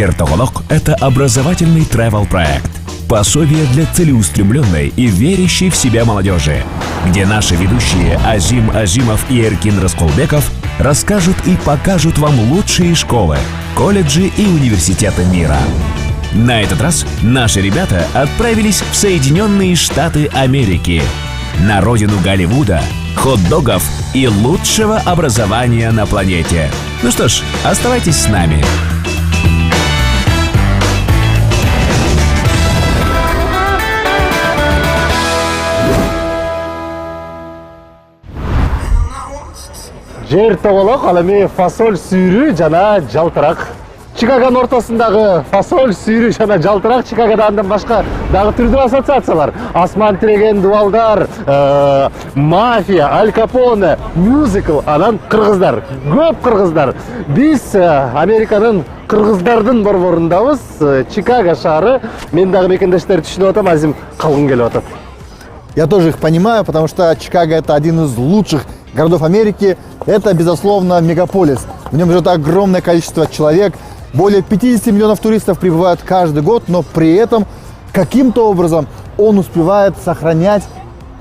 Жертоголок – это образовательный travel-проект. Пособие для целеустремленной и верящей в себя молодежи, где наши ведущие Азим Азимов и Эркин Расколбеков расскажут и покажут вам лучшие школы, колледжи и университеты мира. На этот раз наши ребята отправились в Соединенные Штаты Америки, на родину Голливуда, хот-догов и лучшего образования на планете. Ну что ж, оставайтесь с нами. Жертоголок ал эми фасоль сүйрү жана жалтырак. Чикагонун ортосундагы фасоль сүйрү жана жалтырак Чикагода андан башка дагы түрдүү ассоциациялар. Асман тиреген дубалдар, мафия, Аль Капоне, мюзикл, анан кыргыздар. Көп кыргыздар. Биз Американын кыргыздардын борборундабыз. Чикаго шаары. Мен дагы мекендештерди түшүнүп атам, Азим калгым келип атат. Я тоже их понимаю, потому что Чикаго – это один из лучших городов Америки. Это, безусловно, мегаполис. В нем живет огромное количество человек. Более 50 миллионов туристов прибывают каждый год, но при этом каким-то образом он успевает сохранять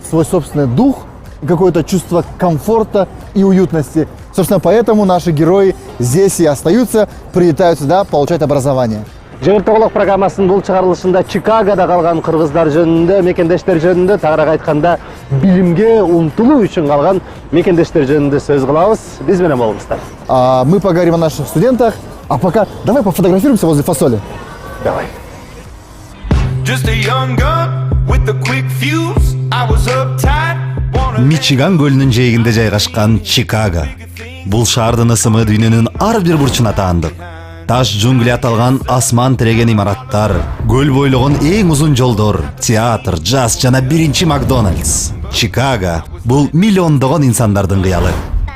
свой собственный дух, какое-то чувство комфорта и уютности. Собственно, поэтому наши герои здесь и остаются, прилетают сюда получать образование. Жертоголок программасынын бул чыгарылышында Чикагода калган кыргыздар жөнүндө, мекендештер жөнүндө, тагыраак айтканда билимге умтулуу үчүн калган мекендештер жөнүндө сөз кылабыз. Биз менен болуңуздар. Мы поговорим о наших студентах, а пока давай пофотографируемся возле фасоли. Давай. Мичиган көлүнүн жээгинде жайгашкан Чикаго. Бул шаардын ысымы дүйнөнүн ар бир бурчуна таандык. Таш джунгли аталган асман тиреген имараттар, көл бойлогон эң узун жолдор, театр, джаз жана биринчи Макдональдс. Чикаго – бул миллиондогон инсандардын кыялы.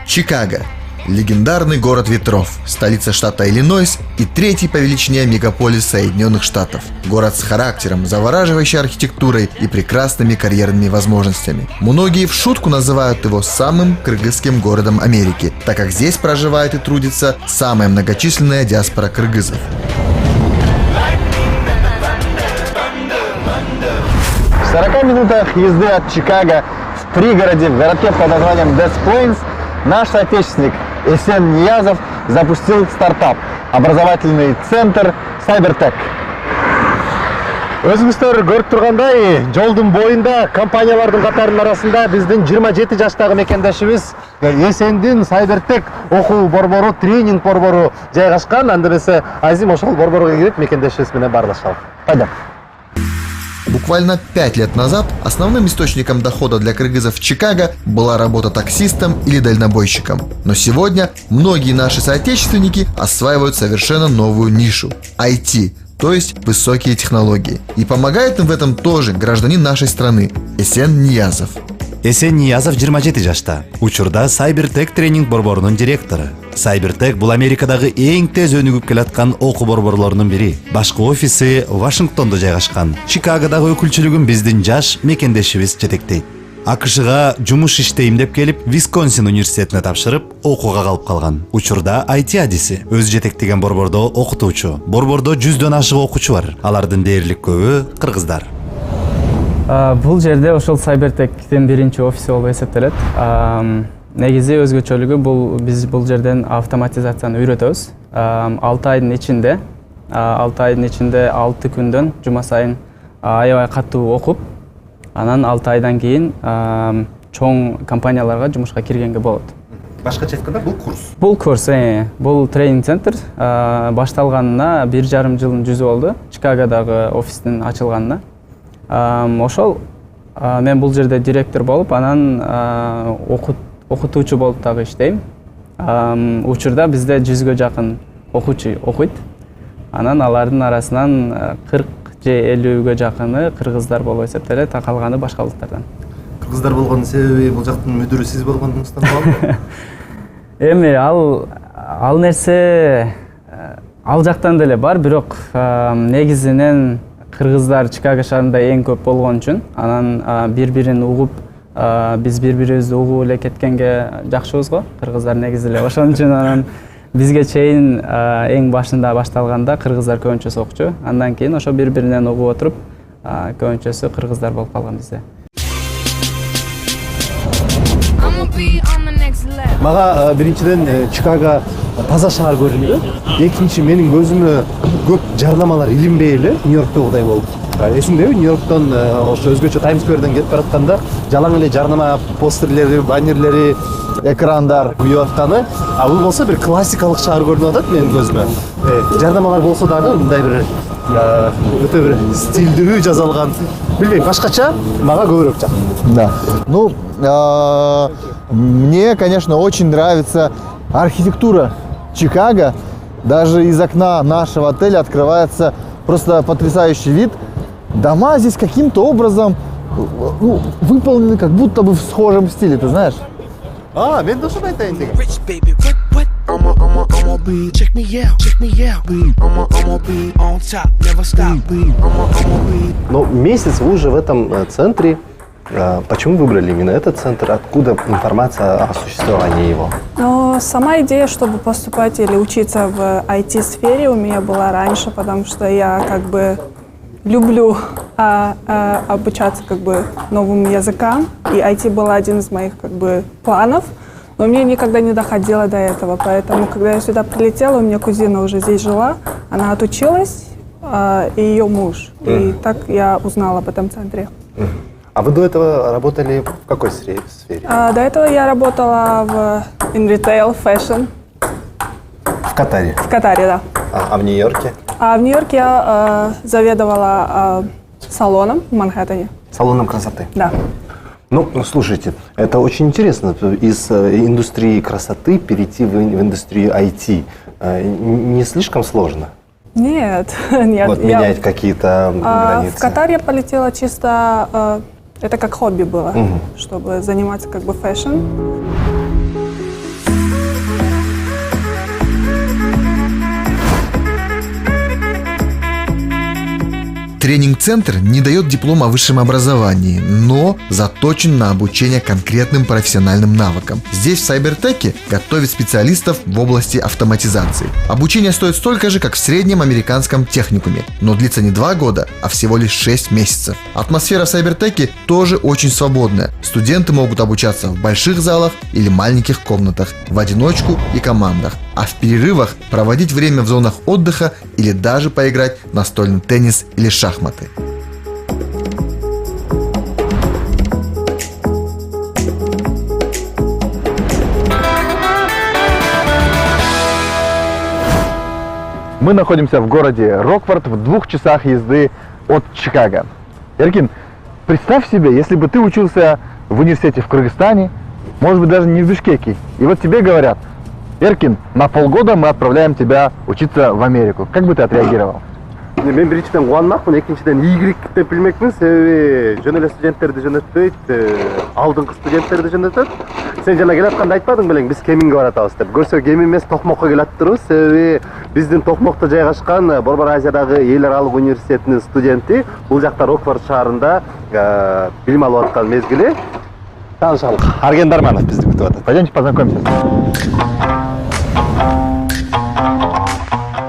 Чикаго – легендарный город ветров, столица штата Иллинойс и третий по величине мегаполис Соединенных Штатов. Город с характером, завораживающей архитектурой и прекрасными карьерными возможностями. Многие в шутку называют его самым кыргызским городом Америки, так как здесь проживает и трудится самая многочисленная диаспора кыргызов. В 40 минутах езды от Чикаго в пригороде, в городке под названием Des Plaines, наш соотечественник Эсен Ниязов запустил стартап – образовательный центр CyberTech. Өзүңүздөр көрүп тургандай, жолдун боюнда компаниялардын катарынын арасында биздин 27 жаштагы мекендешибиз Эсендин CyberTech окуу борбору, тренинг борбору жайгашкан. Анда эмесе Азим ошол борборго кирип мекендешибиз менен баарлашалы. Пойдем. Буквально 5 лет назад основным источником дохода для кыргызов в Чикаго была работа таксистом или дальнобойщиком. Но сегодня многие наши соотечественники осваивают совершенно новую нишу – IT, то есть высокие технологии. И помогает им в этом тоже гражданин нашей страны Эсен Ниязов. Эсен Ниязов 27 жашта. Учурда CyberTech тренинг борборунун директору. CyberTech бул Америкадагы эң тез өнүгүп келаткан окуу борборлорунун бири. Башкы офиси Вашингтондо жайгашкан. Чикагодагы өкүлчүлүгүн биздин жаш мекендешибиз жетектейт. АКШга жумуш иштейм деп келип, Висконсин университетине тапшырып, окууга калып калган. Учурда IT адиси, өз жетектеген борбордо окутуучу. Борбордо 100дөн ашык окуучу бар. Алардын дээрлик көбү кыргыздар. Бул жерде ошол CyberTech'тин биринчи офиси болуп эсептелет. Негизи өзгөчөлүгү биз бул жерден автоматизацияны үйрөтөбүз. 6 айдын ичинде 6 күндөн жума сайын аябай катуу окуп, анан 6 айдан кийин чоң компанияларга жумушка киргенге болот. Башкача айтканда бул курс. Бул курс, бул тренинг центр башталганына 1,5 жылдын жүзү болду. Чикагодагы офистин ачылганына. Ошол мен бул жерде директор болуп, анан окутуучу болуп дагы иштейм. Учурда бизде 100гө жакын окуучу окуйт. Анан алардын арасынан 40 же 50гө жакыны кыргыздар болуп эсептелет, калганы башка улуттардан. Кыргыздар болгонун себеби бул жактын мүдүрү сиз болгондугуңуздан болобу? Эми ал нерсе ал жактан деле бар, бирок негизинен кыргыздар Чикаго шаарында эң көп болгон үчүн, анан бири-бирин угуп, биз бири-бирибизди угуп эле кеткенге жакшыбыз го. Кыргыздар негизи эле ошон үчүн анан бизге чейин эң башында башталганда кыргыздар көбүнчөсү окчу. Андан кийин ошо бири-биринен угуп отуруп көбүнчөсү кыргыздар болуп калган бизде. Мага биринчиден Чикаго таза шаар көрүндү. Экинчи менин көзүмө көп жарнамалар илинбей эле Нью-Йорктогудай болду. Эсиңдеби, Нью-Йорктон ошо өзгөчө Таймс скверден кетип баратканда жалаң эле жарнама постерлери, баннерлери, экрандар. күйүп атканы, а бул болсо бир классикалык шаар көрүнүп атат менин көзүмө. Жарнамалар болсо дагы мындай бир өтө бир стилдүү жазалган. Билбейм, башкача мага көбүрөөк жакты. Да. Ну, мне, конечно, очень нравится архитектура Чикаго. Даже из окна нашего отеля открывается просто потрясающий вид. Дома здесь каким-то образом выполнены как будто бы в схожем стиле, ты знаешь? Мен да ошону айтайын деген. Rich baby, what? I'ma be, check me out. I'ma be on top, never stop. I'ma be. Но месяц вы уже в этом центре. Почему выбрали именно этот центр? Откуда информация о существовании его? Но сама идея, чтобы поступать или учиться в IT-сфере, у меня была раньше, потому что я как бы люблю обучаться как бы новым языкам, и IT был один из моих как бы планов, но мне никогда не доходило до этого, поэтому когда я сюда прилетела, у меня кузина уже здесь жила, она отучилась, и ее муж, и так я узнала об этом центре. А вы до этого работали в какой сфере? До этого я работала in retail, fashion. В Катаре? В Катаре, да. А в Нью-Йорке? А в Нью-Йорке я заведовала салоном в Манхэттене. Салоном красоты? Да. Ну, слушайте, это очень интересно. Из индустрии красоты перейти в индустрию IT. Не слишком сложно? Нет, нет. Вот менять какие-то границы? В Катар я полетела чисто, это как хобби было, чтобы заниматься как бы фэшн. Тренинг-центр не дает диплом о высшем образовании, но заточен на обучение конкретным профессиональным навыкам. Здесь в Сайбертеке готовят специалистов в области автоматизации. Обучение стоит столько же, как в среднем американском техникуме, но длится не 2 года, а всего лишь 6 месяцев. Атмосфера в Сайбертеке тоже очень свободная. Студенты могут обучаться в больших залах или маленьких комнатах, в одиночку и командах, а в перерывах проводить время в зонах отдыха или даже поиграть в настольный теннис или шахматы. Мы находимся в городе Рокфорд в 2 часах езды от Чикаго. Эркин, представь себе, если бы ты учился в университете в Кыргызстане, может быть даже не в Бишкеке, и вот тебе говорят: Эркин, на полгода мы отправляем тебя учиться в Америку. Как бы ты отреагировал? Мен биринчиден кубанмакмын, экинчиден ийгилик деп билмекмин, себеби жөн эле студенттерди жөнөтпөйт, алдыңкы студенттерди жөнөтөт. Сен жана келатканда айтпадың белең, биз Кеминге баратабыз деп. Көрсө Кем эмес, Токмокко келатырбыз, себеби биздин Токмокто жайгашкан Борбор Азиядагы эл аралык университетинин студенти бул жакта Рокфорд шаарында билим алып аткан мезгили. Таанышалык. Арген Дарманов бизди күтүп атат. Пойдемте познакомимся.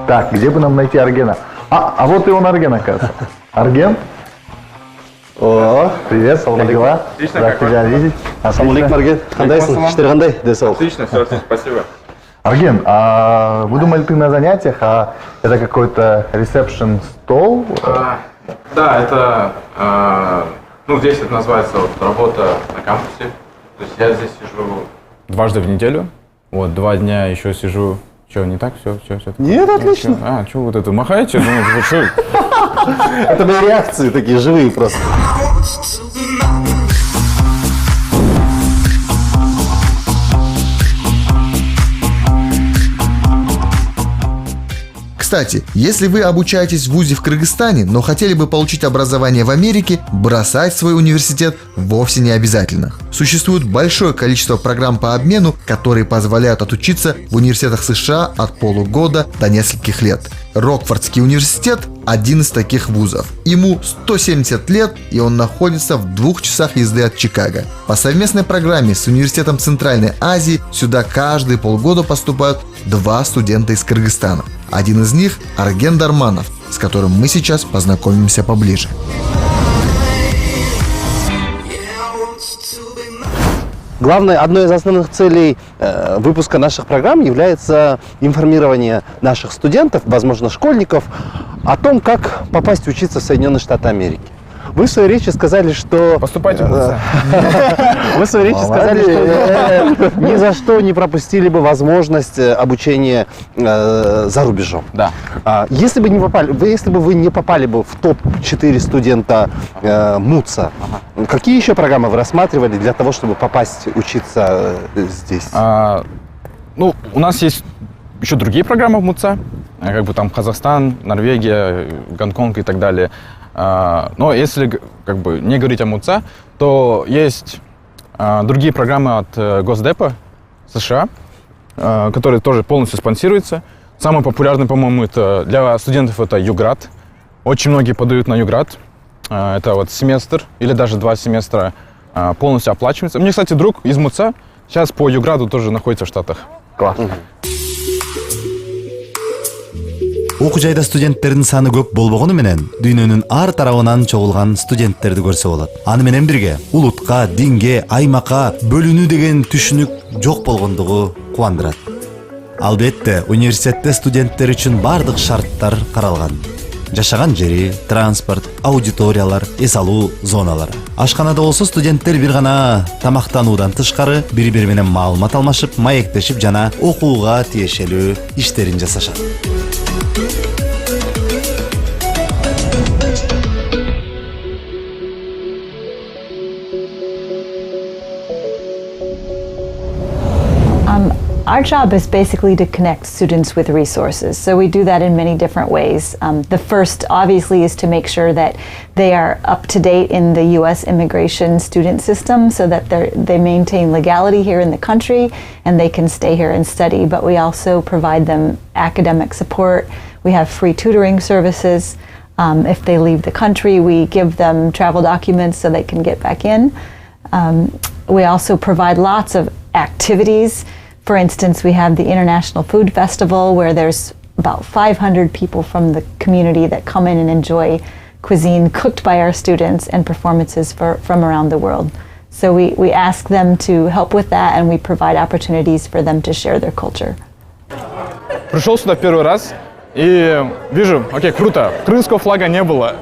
Так, где бы нам найти Аргена? А вот и он, Арген, оказывается. Арген? О, привет, как дела? Отлично, рад тебя видеть. Ассалаумалейкум, Арген. Кандайсың? Иштер кандай? Десол. Отлично, все, спасибо. Арген, а вы думали, ты на занятиях, а это какой-то ресепшн-стол? Да, это, здесь это называется вот, работа на кампусе. То есть я здесь сижу дважды в неделю, вот 2 дня еще сижу. Что, не так? Все. Нет, отлично. Что вот это, махаете? Ну, что? Это мои реакции такие живые просто. Кстати, если вы обучаетесь в вузе в Кыргызстане, но хотели бы получить образование в Америке, бросать свой университет вовсе не обязательно. Существует большое количество программ по обмену, которые позволяют отучиться в университетах США от полугода до нескольких лет. Рокфордский университет один из таких вузов. Ему 170 лет, и он находится в 2 часах езды от Чикаго. По совместной программе с Университетом Центральной Азии сюда каждые полгода поступают 2 студента из Кыргызстана. Один из них – Арген Дарманов, с которым мы сейчас познакомимся поближе. Одной из основных целей выпуска наших программ является информирование наших студентов, возможно, школьников, о том, как попасть учиться в Соединенные Штаты Америки. Вы в своей речи сказали, что... Поступайте в МУЦа. Вы в своей речи сказали, что ни за что не пропустили бы возможность обучения за рубежом. Да. Если бы вы не попали бы в топ-4 студента МУЦа, какие еще программы вы рассматривали для того, чтобы попасть учиться здесь? Ну, у нас есть еще другие программы в МУЦа, как бы там Казахстан, Норвегия, Гонконг и так далее. Но если как бы не говорить о МУЦа, то есть другие программы от Госдепа США, которые тоже полностью спонсируются. Самый популярный, по-моему, это для студентов это ЮГРАД. Очень многие подают на ЮГРАД. Это вот семестр или даже 2 семестра полностью оплачивается. Мне, кстати, друг из МУЦа сейчас по ЮГРАДу тоже находится в Штатах. Класс. Окуу жайда студенттердин саны көп болбогону менен дүйнөнүн ар тарабынан чогулган студенттерди көрсө болот. Аны менен бирге улутка, динге, аймакка бөлүнүү деген түшүнүк жок болгондугу кубандырат. Албетте, университетте студенттер үчүн бардык шарттар каралган. Жашаган жери, транспорт, аудиториялар, эс алуу зоналары. Ашканада болсо студенттер бир гана тамактануудан тышкары бири-бири менен маалымат алмашып, маектешип жана окууга тиешелүү иштерин жасашат. Our job is basically to connect students with resources. So we do that in many different ways. The first, obviously, is to make sure that they are up to date in the U.S. immigration student system so that they maintain legality here in the country and they can stay here and study. But we also provide them academic support. We have free tutoring services. If they leave the country, we give them travel documents so they can get back in. We also provide lots of activities. For instance, we have the International Food Festival where there's about 500 people from the community that come in and enjoy cuisine cooked by our students and performances from around the world. So we ask them to help with that and we provide opportunities for them to share their culture. Пришел сюда первый раз и вижу, окей, круто, крымского флага не было.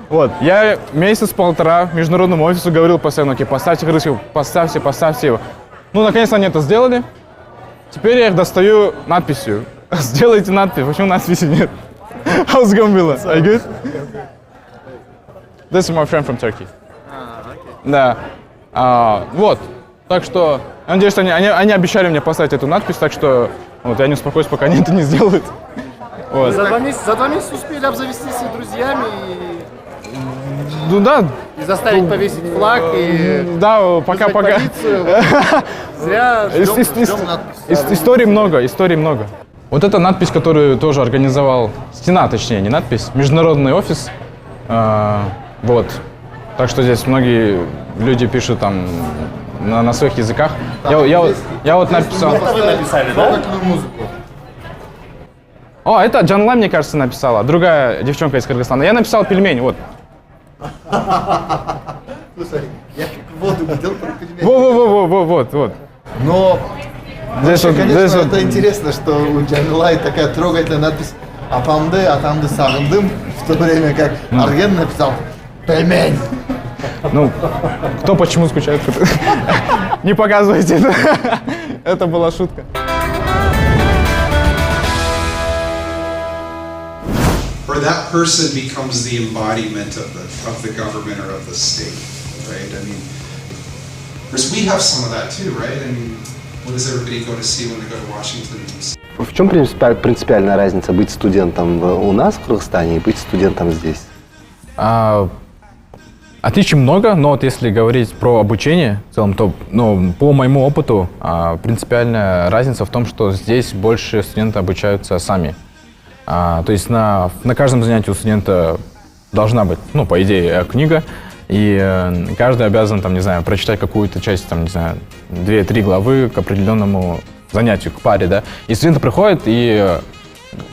Вот, я месяц-полтора международному офису говорил постоянно, окей, поставьте крымский, поставьте его. Ну, наконец они это сделали. Теперь я их достаю надписью. Сделайте надпись. Почему надписи нет? How's it going, Mila? Are you good? This is my friend from Turkey. Да. Вот. Так что, я надеюсь, что они обещали мне поставить эту надпись, так что вот, я не успокоюсь, пока они это не сделают. Вот. За 2 месяца успели обзавестись и друзьями, Ну да. и заставить повесить флаг, и да, пока. полицию. Зря ждем надпись. Историй много. Вот эта надпись, которую тоже организовал, стена, точнее, не надпись, международный офис. Вот. Так что здесь многие люди пишут там на своих языках. Я вот написал. Это вы написали, да? О, это Джанла, мне кажется, написала. Другая девчонка из Кыргызстана. Я написал пельмень, вот. Слушай, я как воду видел только тебя. Вот. Но Здесь вообще, вот, конечно, здесь это интересно, что у Джанглай такая трогательная надпись «Атамды сағындым», в то время как Арген написал «Пельмень». Ну, кто почему скучает? Не показывайте это. Это была шутка. Or that person becomes the embodiment of the government or of the state, right? I mean, we have some of that too, right? I mean, what does everybody go to see when they go to Washington, D.C.? В чем принципиальная разница быть студентом у нас в Кыргызстане и быть студентом здесь? Отличий много, но вот если говорить про обучение в целом, то по моему опыту принципиальная разница в том, что здесь больше студенты обучаются сами. То есть на каждом занятии у студента должна быть, ну, по идее, книга, и каждый обязан, там, не знаю, прочитать какую-то часть, там, не знаю, 2-3 главы к определенному занятию, к паре, да. И студенты приходят, и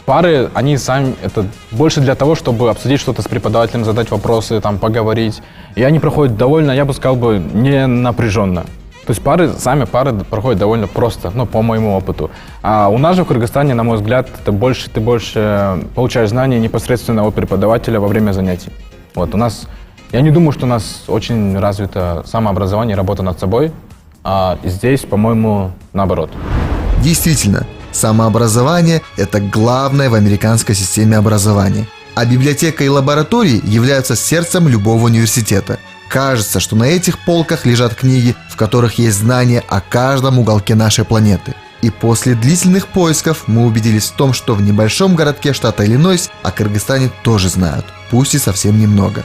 пары, они сами, это больше для того, чтобы обсудить что-то с преподавателем, задать вопросы, там, поговорить. И они проходят довольно, я бы сказал, не напряженно. То есть пары проходят довольно просто, ну, по моему опыту. А у нас же в Кыргызстане, на мой взгляд, ты больше получаешь знания непосредственно от преподавателя во время занятий. Вот, у нас, я не думаю, что у нас очень развито самообразование, работа над собой, а здесь, по-моему, наоборот. Действительно, самообразование – это главное в американской системе образования. А библиотека и лаборатории являются сердцем любого университета. Кажется, что на этих полках лежат книги, в которых есть знания о каждом уголке нашей планеты. И после длительных поисков мы убедились в том, что в небольшом городке штата Иллинойс о Кыргызстане тоже знают, пусть и совсем немного.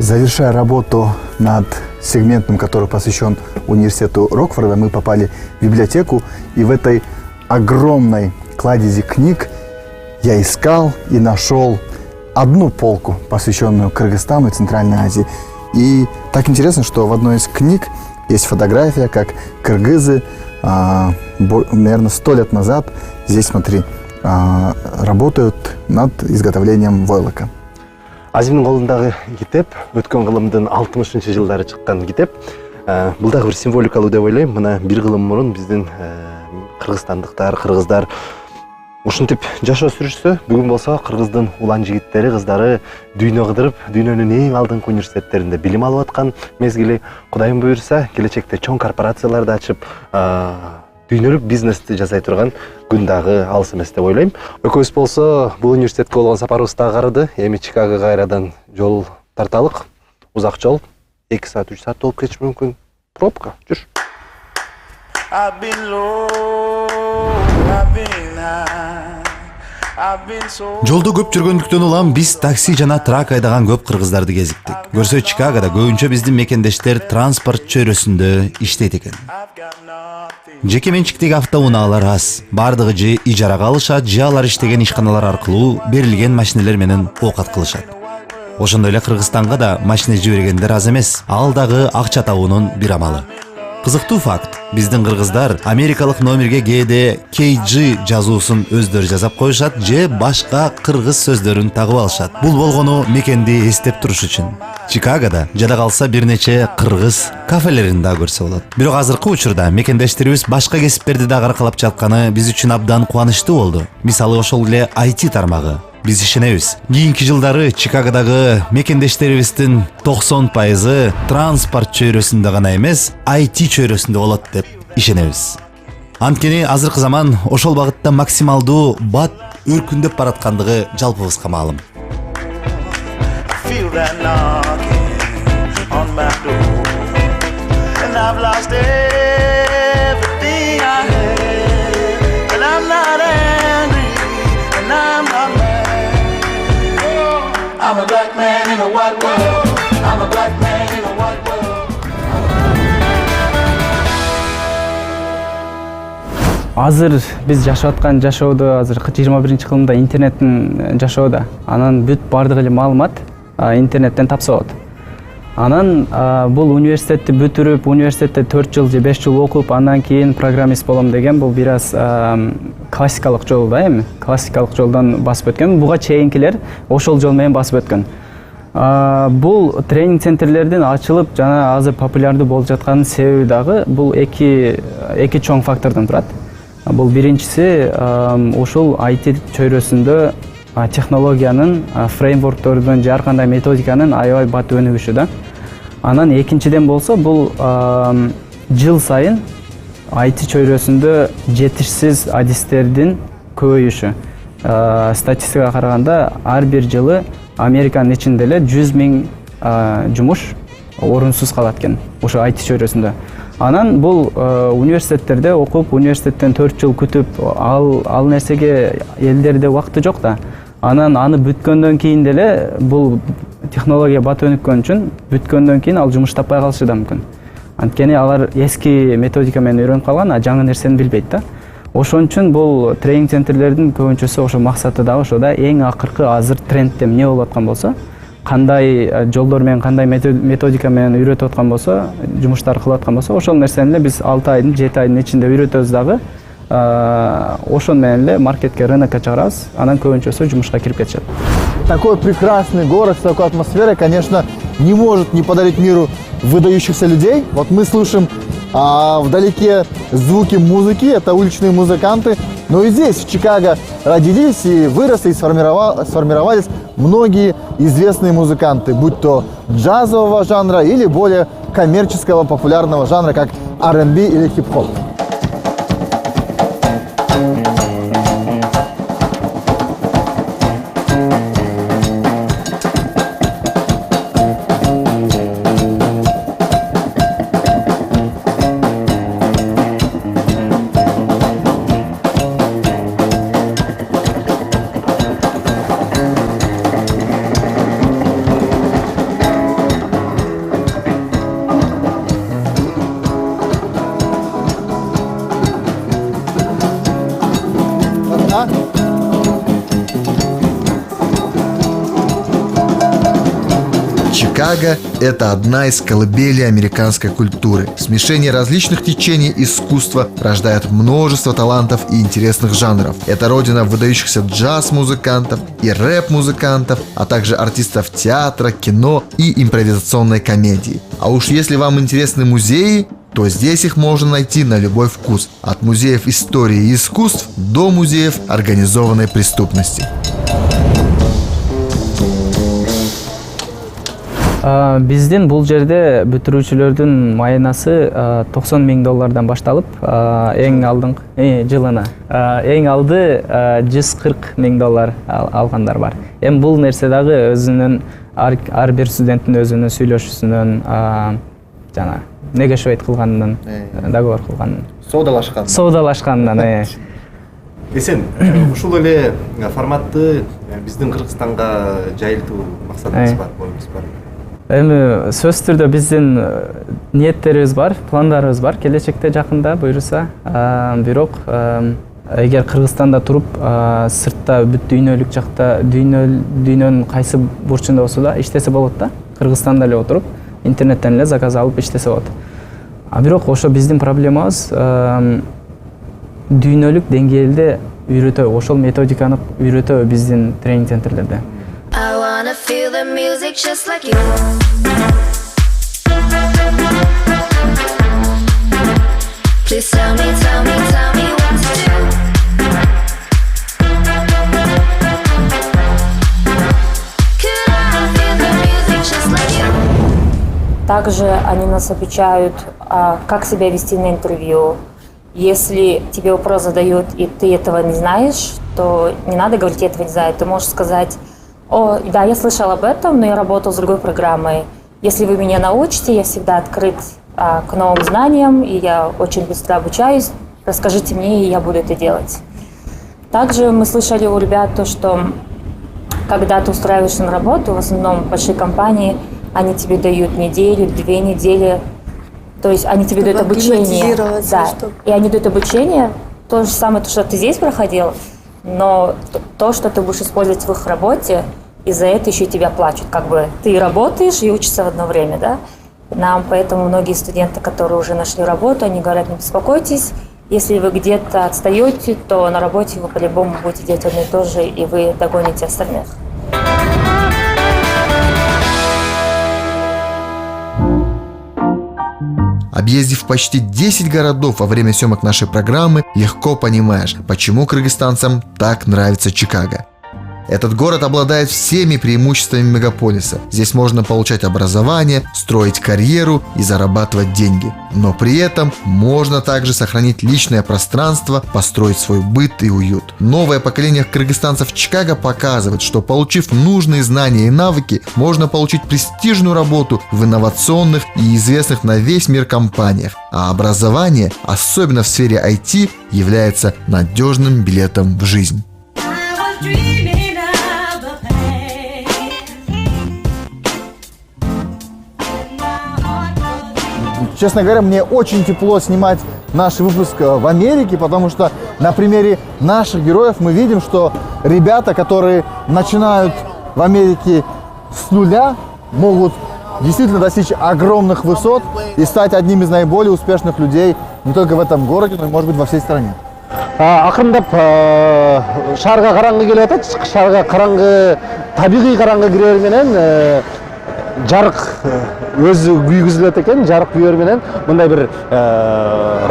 Завершая работу над сегментом, который посвящен университету Рокфорда, мы попали в библиотеку, и в этой огромной кладези книг я искал и нашел одну полку, посвященную Кыргызстану и Центральной Азии. И так интересно, что в одной из книг есть фотография, как кыргызы, наверное, 100 лет назад, здесь, смотри, работают над изготовлением войлока. Азимдин колундагы китеп өткөн кылымдын 60-жылдары чыккан китеп. Бул дагы бир символикалуу деп ойлойм. Мына бир кылым мурун биздин кыргызстандыктар, кыргыздар ушинтип жашоо сүрүшсө, бүгүн болсо кыргыздын улан жигиттери, кыздары дүйнө кыдырып, дүйнөнүн эң алдыңкы университеттеринде билим алып аткан мезгили. Кудайым буйрса, келечекте чоң корпорацияларды ачып, дүйнөлүк бизнести жасай турган күн дагы алыс эмес деп ойлойм. Экөөбүз болсо бул университетке болгон сапарыбыз дагы карыды. Эми Чикагого кайрадан жол тарталык. Узак жол. 2 саат, 3 саат болуп кетиши мүмкүн. Пробка, жүр. Жолду көп жүргөндүктөн улам биз такси жана трак айдаган көп кыргыздарды кезиктик. Көрсө Чикагода көбүнчө биздин мекендештер транспорт чөйрөсүндө иштейт экен. Жеке менчиктеги автоунаалар аз. Бардыгы же ижарага алышат, же алар иштеген ишканалар аркылуу берилген машинелер менен оокат кылышат. Ошондой эле Кыргызстанга да машина жибергендер аз эмес. Ал дагы акча табуунун бир амалы. Кызыктуу факт, биздин кыргыздар америкалык номерге кээде KG жазуусун өздөрү жасап коюшат, же башка кыргыз сөздөрүн тагып алышат. Бул болгону мекенди эстеп туруш үчүн. Чикагода жада калса бир нече кыргыз кафелерин да көрсө болот. Бирок азыркы учурда мекендештерибиз башка кесиптерди да аркалап жатканы биз үчүн абдан кубанычтуу болду. Мисалы ошол эле IT тармагы. Биз ишенебиз. Кийинки жылдары Чикагодагы мекендештерибиздин 90% транспорт чөйрөсүндө гана эмес, IT чөйрөсүндө болот деп ишенебиз. Анткени азыркы заман ошол багытта максималдуу бат өркүндөп бараткандыгы жалпыбызга маалым. I'm a black man in a white world. I'm a black man in a white world. Азыр биз жашап аткан жашоодо, азыр 21-кылымда интернеттин жашоодо. Анан бүт бардык эле маалымат интернеттен тапса болот. Анан бул университетти бүтүрүп, университетте 4 жыл же 5 жыл окуп, андан кийин программист болом деген бул бир аз классикалык жол да эми. Классикалык жолдон басып өткөн. Буга чейинкилер ошол жол менен басып өткөн. Бул тренинг центрлердин ачылып, жана азыр популярдуу болуп жатканын себеби дагы бул эки чоң фактордон турат. Бул биринчиси ошол IT чөйрөсүндө технологиянын, фреймворктордун, ар кандай методиканын аябай бат өнүгүшү да. Анан экинчиден болсо бул жыл сайын IT чөйрөсүндө жетишсиз адистердин көбөйүшү. Статистикага караганда ар бир жылы Американын ичинде эле 100 000 жумуш орунсуз калат экен ошо IT чөйрөсүндө. Анан бул университеттерде окуп, университеттен 4 жыл күтүп, ал нерсеге элдерде убакыты жок да. Анан аны бүткөндөн кийин деле бул технология бат өнүккөн үчүн бүткөндөн кийин ал жумуш таппай калышы да мүмкүн. Анткени алар эски методика менен үйрөнүп калган, а жаңы нерсени билбейт да. Ошон үчүн бул тренинг центрлердин көбүнчөсү ошо максаты дагы ошо да, эң акыркы азыр трендте эмне болуп аткан болсо, кандай жолдор менен, кандай методика менен үйрөтүп аткан болсо, жумуштар кылып аткан болсо, ошол нерсени эле биз 6 айдын, 7 айдын ичинде үйрөтөбүз дагы. Ошон менен эле маркетке, рынокко чыгарабыз, анан көбүнчөсү жумушка кирип кетишет. Такой прекрасный город с такой атмосферой, конечно, не может не подарить миру выдающихся людей. Вот мы слышим вдалеке звуки музыки, это уличные музыканты. Но и здесь, в Чикаго, родились и выросли, и сформировались многие известные музыканты, будь то джазового жанра или более коммерческого, популярного жанра, как R&B или хип-хоп. Чикаго – это одна из колыбелей американской культуры. Смешение различных течений искусства рождает множество талантов и интересных жанров. Это родина выдающихся джаз-музыкантов и рэп-музыкантов, а также артистов театра, кино и импровизационной комедии. А уж если вам интересны музеи, то здесь их можно найти на любой вкус. От музеев истории и искусств до музеев организованной преступности. Биздин бул жерде бүтүрүүчүлөрдүн майнасы $90,000 башталып, эң алдыңкы жылына эң алды $140,000 алгандар бар. Эми бул нерсе дагы өзүнүн ар бир студенттин өзүнүн сүйлөшүүсүнөн, жана negotiate кылганынан, договор кылганынан, соодалашканынан. Эсен, ушул эле форматты биздин Кыргызстанга жайылтуу максатыбыз бар, боюңуз бар. Эми сөзсүз түрдө биздин ниеттерибиз бар, пландарыбыз бар, келечекте жакында буйруса. Бирок эгер Кыргызстанда туруп, сыртта бүт дүйнөлүк жакта, дүйнөнүн кайсы бурчунда болсо да иштесе болот да. Кыргызстанда эле отуруп, интернеттен эле заказ алып иштесе болот. Бирок ошо биздин проблемабыз дүйнөлүк деңгээлде үйрөтөбү, ошол методиканы үйрөтөбү биздин тренинг центрлерде. I wanna feel the music just like you. Please tell me what to do. Could I feel the music just like you? Также они нас обучают, как себя вести на интервью. Если тебе вопрос задают, и ты этого не знаешь, то не надо говорить, я этого не знаю. Ты можешь сказать: о, да, я слышал об этом, но я работал с другой программой. Если вы меня научите, я всегда открыт к новым знаниям, и я очень быстро обучаюсь. Расскажите мне, и я буду это делать. Также мы слышали у ребят то, что когда ты устраиваешься на работу, в основном большие компании, они тебе дают неделю, 2 недели. То есть они тебе дают обучение. Да, и они дают обучение, то же самое, что ты здесь проходил, но то, что ты будешь использовать в их работе, и за это еще тебя платят. Как бы ты работаешь и учишься в одно время, да? Нам поэтому многие студенты, которые уже нашли работу, они говорят: не беспокойтесь, если вы где-то отстаете, то на работе вы по-любому будете делать одно и то же, и вы догоните остальных. Объездив почти 10 городов во время съемок нашей программы, легко понимаешь, почему кыргызстанцам так нравится Чикаго. Этот город обладает всеми преимуществами мегаполиса. Здесь можно получать образование, строить карьеру и зарабатывать деньги. Но при этом можно также сохранить личное пространство, построить свой быт и уют. Новое поколение кыргызстанцев в Чикаго показывает, что, получив нужные знания и навыки, можно получить престижную работу в инновационных и известных на весь мир компаниях. А образование, особенно в сфере IT, является надежным билетом в жизнь. честно говоря, мне очень тепло снимать наш выпуск в Америке, потому что на примере наших героев мы видим, что ребята, которые начинают в Америке с нуля, могут действительно достичь огромных высот и стать одним из наиболее успешных людей не только в этом городе, но и, может быть, во всей стране. Акырындап шаарга караңгы келип атат. Шаарга караңгы, табигый караңгы кирер менен жарык өзү күйгүзүлөт экен. Жарык күйөр менен мындай бир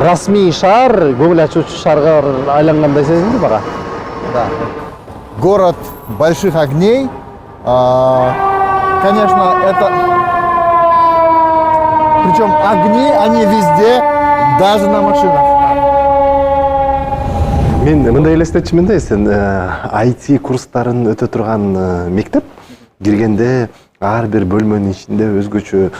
расмий шаар, көңүл ачуучу шаарга айлангандай сезилди бага. Да. Город больших огней. Конечно, это... Причем огни, они везде, даже на машинах. Мен мындай элестетчүмүн да, сен IT курстарын өтө турган мектеп киргенде ар бир бөлмөнүн ичинде өзгөчө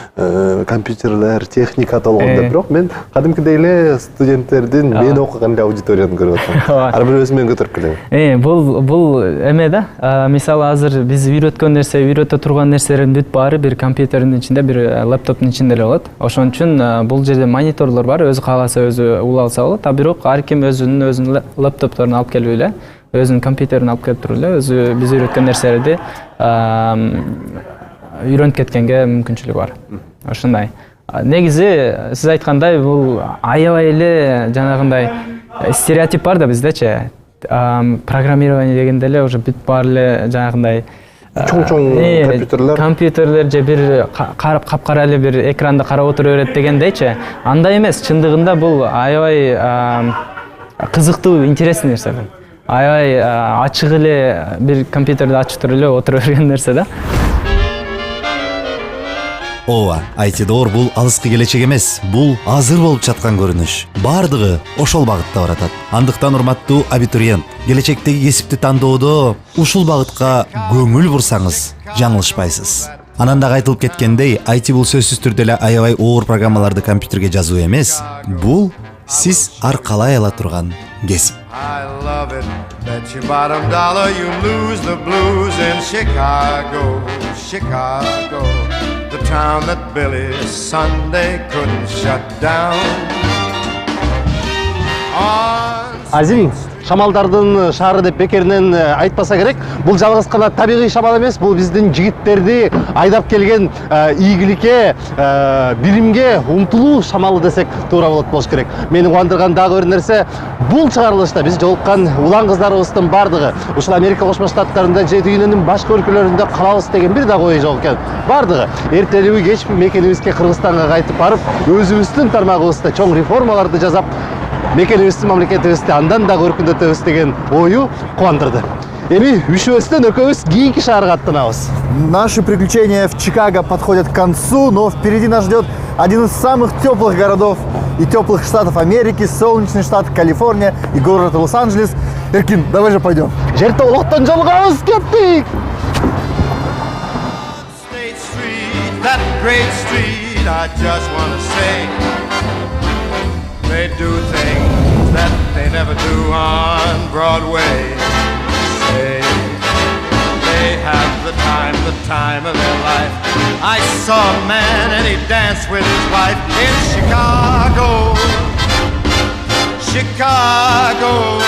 компьютерлер, техника толгондо, бирок мен кадимкидей эле студенттердин мен окуган эле аудиторияны көрүп атам. Ар бир өзү менен көтөрүп келем. Бул эме да. Мисалы азыр биз үйрөткөн нерсе, үйрөтө турган нерселердин бүт баары бир компьютердин ичинде, бир лаптоптун ичинде эле болот. Ошон үчүн бул жерде мониторлор бар, өзү кааласа өзү улалса болот. А бирок ар ким өзүнүн лаптопторун алып келип эле, өзүнүн компьютерин алып келип туруп эле, өзү биз үйрөткөн нерселерди үйрөнүп кеткенге мүмкүнчүлүгү бар. Ошондой. Негизи сиз айткандай бул аябай эле жанагындай стереотип бар да биздечи. Программирование дегенде эле уже бүт баары эле жанагындай чоң компьютерлер же бир капкара эле бир экранда карап отура берет дегендейчи. Андай эмес, чындыгында бул аябай кызыктуу, интересный нерсе бул. Аябай ачык эле бир компьютерди ачып туруп эле отура берген нерсе да. Ооба, IT-дор бул алыскы келечек эмес, бул азыр болуп жаткан көрүнүш. Бардыгы ошол багытта баратат. Андыктан урматтуу абитуриент, келечектеги кесипти тандоодо ушул багытка көңүл бурсаңыз, жаңылышпайсыз. Анан дагы айтылып кеткендей, IT бул сөзсүз түрдө эле аябай оор программаларды компьютерге жазуу эмес, бул сиз аркалай ала турган кесип. I love it, bet you bottom dollar you lose the blues in Chicago, Chicago, the town that Billy Sunday couldn't shut down. Азим, шамалдардын шаары деп бекеринен айтпаса керек. Бул жалгыз гана табигый шамал эмес, бул биздин жигиттерди айдап келген ийгиликке, биримге умтулуу шамалы десек туура болот болуш керек. Мени кубандырган дагы бир нерсе, бул чыгарылышта биз жолуккан улан кыздарыбыздын бардыгы ушул Америка Кошмо Штаттарында же дүйнөнүн башка өлкөлөрүндө калабыз деген бир дагы ой жок экен. Бардыгы эртелиби кечпи мекенибизге Кыргызстанга кайтып барып, өзүбүздүн тармагыбызда чоң реформаларды жасап, мекенибизди, мамлекетибизди андан да көркүндөтөбүз деген ою кубандырды. Эми үшөөбүздөн экөөбүз кийинки шаарга аттанабыз. Наши приключения в Чикаго подходят к концу, но впереди нас ждет один из самых теплых городов и теплых штатов Америки, солнечный штат Калифорния и город Лос-Анджелес. Эркин, давай же пойдем. Жерде улуктан жолугабыз, кеттик. State Street, that great street, I just wanna say, they do things that they never do on Broadway. Say they have the time of their life. I saw a man and he danced with his wife in Chicago, Chicago.